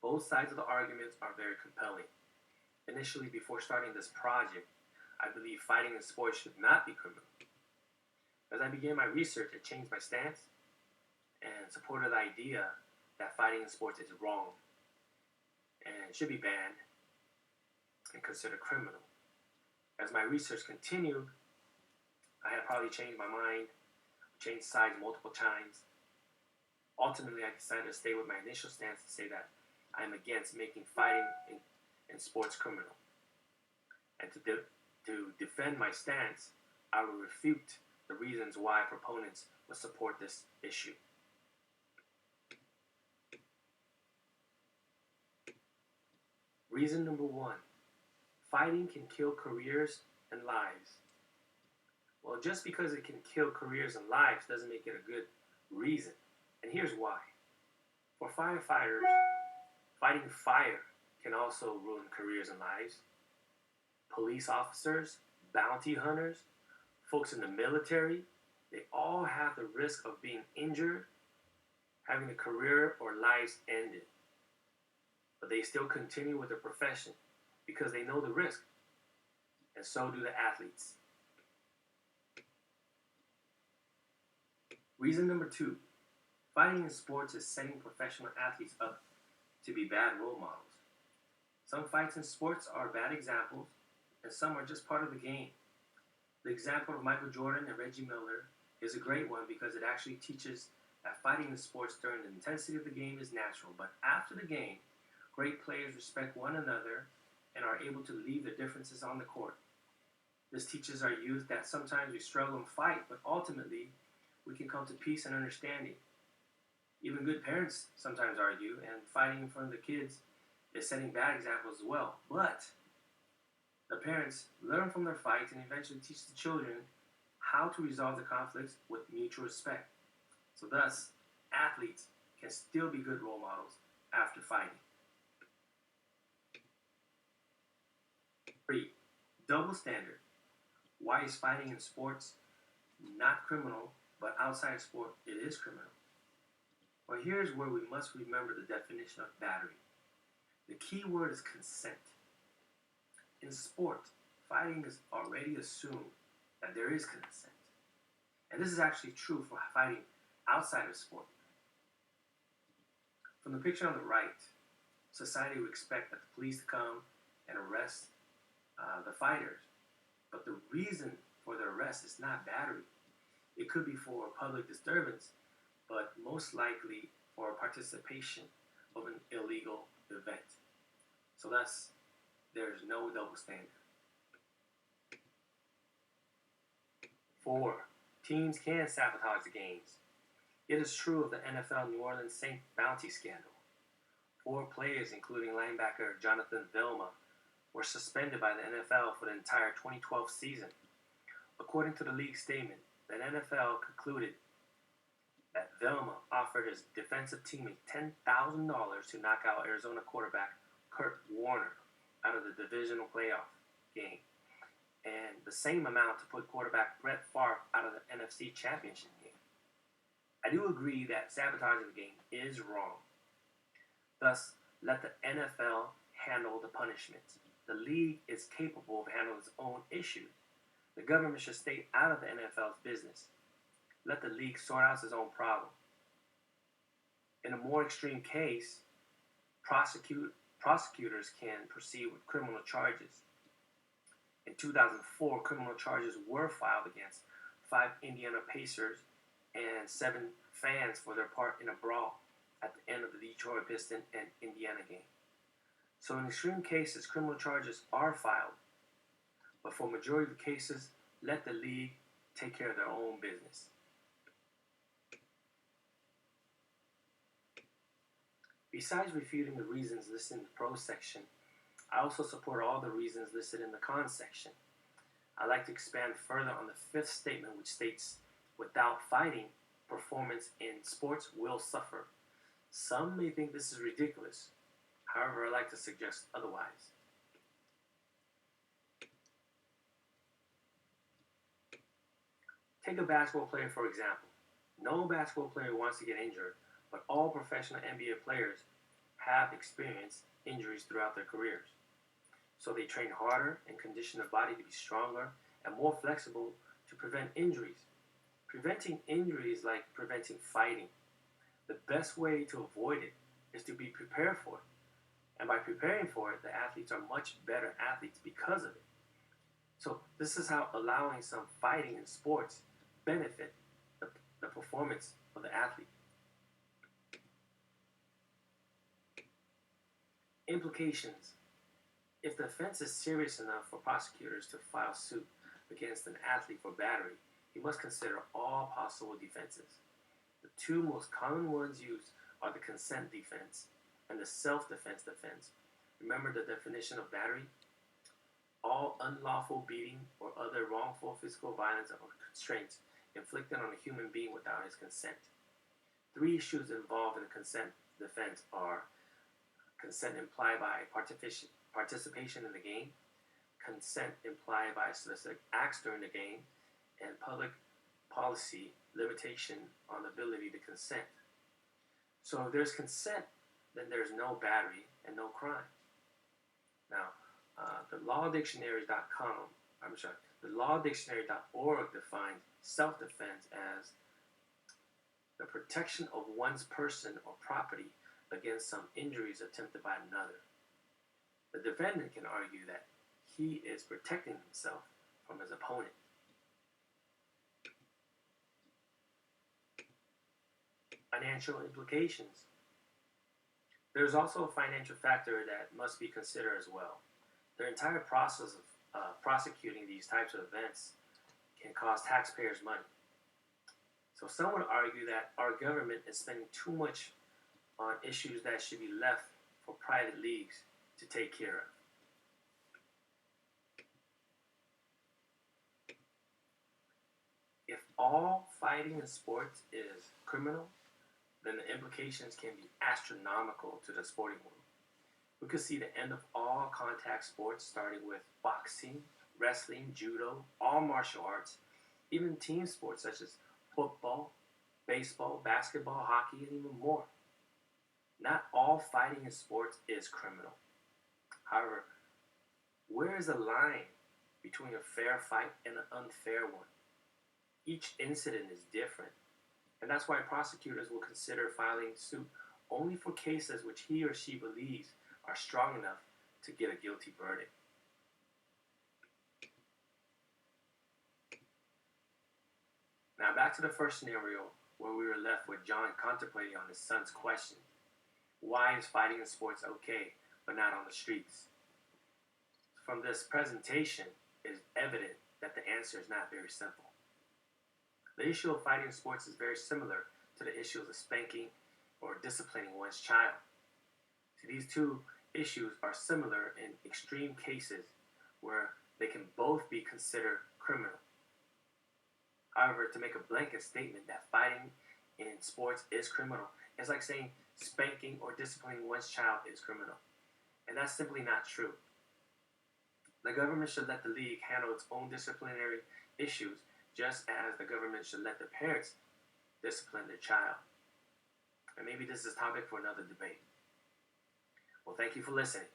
Both sides of the arguments are very compelling. Initially, before starting this project, I believed fighting in sports should not be criminal. As I began my research, I changed my stance and supported the idea that fighting in sports is wrong and should be banned and considered criminal. As my research continued, I had probably changed my mind, changed sides multiple times. Ultimately, I decided to stay with my initial stance and say that I am against making fighting in sports criminal. And to defend my stance, I will refute the reasons why proponents would support this issue. Reason number one, fighting can kill careers and lives. Well, just because it can kill careers and lives doesn't make it a good reason. And here's why. For firefighters, fighting fire can also ruin careers and lives. Police officers, bounty hunters, folks in the military, they all have the risk of being injured, having a career or lives ended. But they still continue with their profession because they know the risk. And so do the athletes. Reason number two, fighting in sports is setting professional athletes up to be bad role models. Some fights in sports are bad examples, and some are just part of the game. The example of Michael Jordan and Reggie Miller is a great one because it actually teaches that fighting in sports during the intensity of the game is natural, but after the game, great players respect one another and are able to leave their differences on the court. This teaches our youth that sometimes we struggle and fight, but ultimately, we can come to peace and understanding. Even good parents sometimes argue, and fighting in front of the kids is setting bad examples as well. But the parents learn from their fights and eventually teach the children how to resolve the conflicts with mutual respect. So thus, athletes can still be good role models after fighting. 3. Double standard. Why is fighting in sports not criminal, but outside of sport it is criminal? Well, here's where we must remember the definition of battery. The key word is consent. In sport, fighting is already assumed that there is consent. And this is actually true for fighting outside of sport. From the picture on the right, society would expect that the police come and arrest the fighters. But the reason for the arrest is not battery. It could be for public disturbance, but most likely for participation of an illegal event. So thus, there's no double standard. 4. Teams can sabotage the games. It is true of the NFL New Orleans Saints bounty scandal. 4 players, including linebacker Jonathan Vilma, were suspended by the NFL for the entire 2012 season. According to the league statement, the NFL concluded that Vilma offered his defensive teammate $10,000 to knock out Arizona quarterback Kurt Warner out of the divisional playoff game, and the same amount to put quarterback Brett Favre out of the NFC Championship game. I do agree that sabotaging the game is wrong. Thus, let the NFL handle the punishments. The league is capable of handling its own issues. The government should stay out of the NFL's business. Let the league sort out its own problem. In a more extreme case, prosecutors can proceed with criminal charges. In 2004, criminal charges were filed against 5 Indiana Pacers and 7 fans for their part in a brawl at the end of the Detroit Pistons and Indiana game. So in extreme cases, criminal charges are filed. But for majority of the cases, let the league take care of their own business. Besides refuting the reasons listed in the pros section, I also support all the reasons listed in the cons section. I'd like to expand further on the 5th statement, which states, without fighting, performance in sports will suffer. Some may think this is ridiculous. However, I'd like to suggest otherwise. Take a basketball player, for example. No basketball player wants to get injured, but all professional NBA players have experienced injuries throughout their careers. So they train harder and condition their body to be stronger and more flexible to prevent injuries. Preventing injuries is like preventing fighting. The best way to avoid it is to be prepared for it. And by preparing for it, the athletes are much better athletes because of it. So this is how allowing some fighting in sports benefit the performance of the athlete. Implications. If the offense is serious enough for prosecutors to file suit against an athlete for battery, he must consider all possible defenses. The two most common ones used are the consent defense and the self-defense defense. Remember the definition of battery? All unlawful beating or other wrongful physical violence or constraints inflicted on a human being without his consent. Three issues involved in the consent defense are consent implied by participation in the game, consent implied by specific acts during the game, and public policy limitation on the ability to consent. So if there's consent, then there's no battery and no crime. Now, the lawdictionary.org defines self-defense as the protection of one's person or property against some injuries attempted by another. The defendant can argue that he is protecting himself from his opponent. Financial implications. There's also a financial factor that must be considered as well. The entire process of prosecuting these types of events can cost taxpayers money. So some would argue that our government is spending too much on issues that should be left for private leagues to take care of. If all fighting in sports is criminal, then the implications can be astronomical to the sporting world. We could see the end of all contact sports, starting with boxing, wrestling, judo, all martial arts, even team sports such as football, baseball, basketball, hockey, and even more. Not all fighting in sports is criminal. However, where is the line between a fair fight and an unfair one? Each incident is different, and that's why prosecutors will consider filing suit only for cases which he or she believes are strong enough to get a guilty verdict. Now back to the first scenario where we were left with John contemplating on his son's question. Why is fighting in sports okay, but not on the streets? From this presentation, it is evident that the answer is not very simple. The issue of fighting in sports is very similar to the issues of spanking or disciplining one's child. So these two issues are similar in extreme cases where they can both be considered criminal. However, to make a blanket statement that fighting in sports is criminal is like saying spanking or disciplining one's child is criminal. And that's simply not true. The government should let the league handle its own disciplinary issues, just as the government should let the parents discipline their child. And maybe this is a topic for another debate. Well, thank you for listening.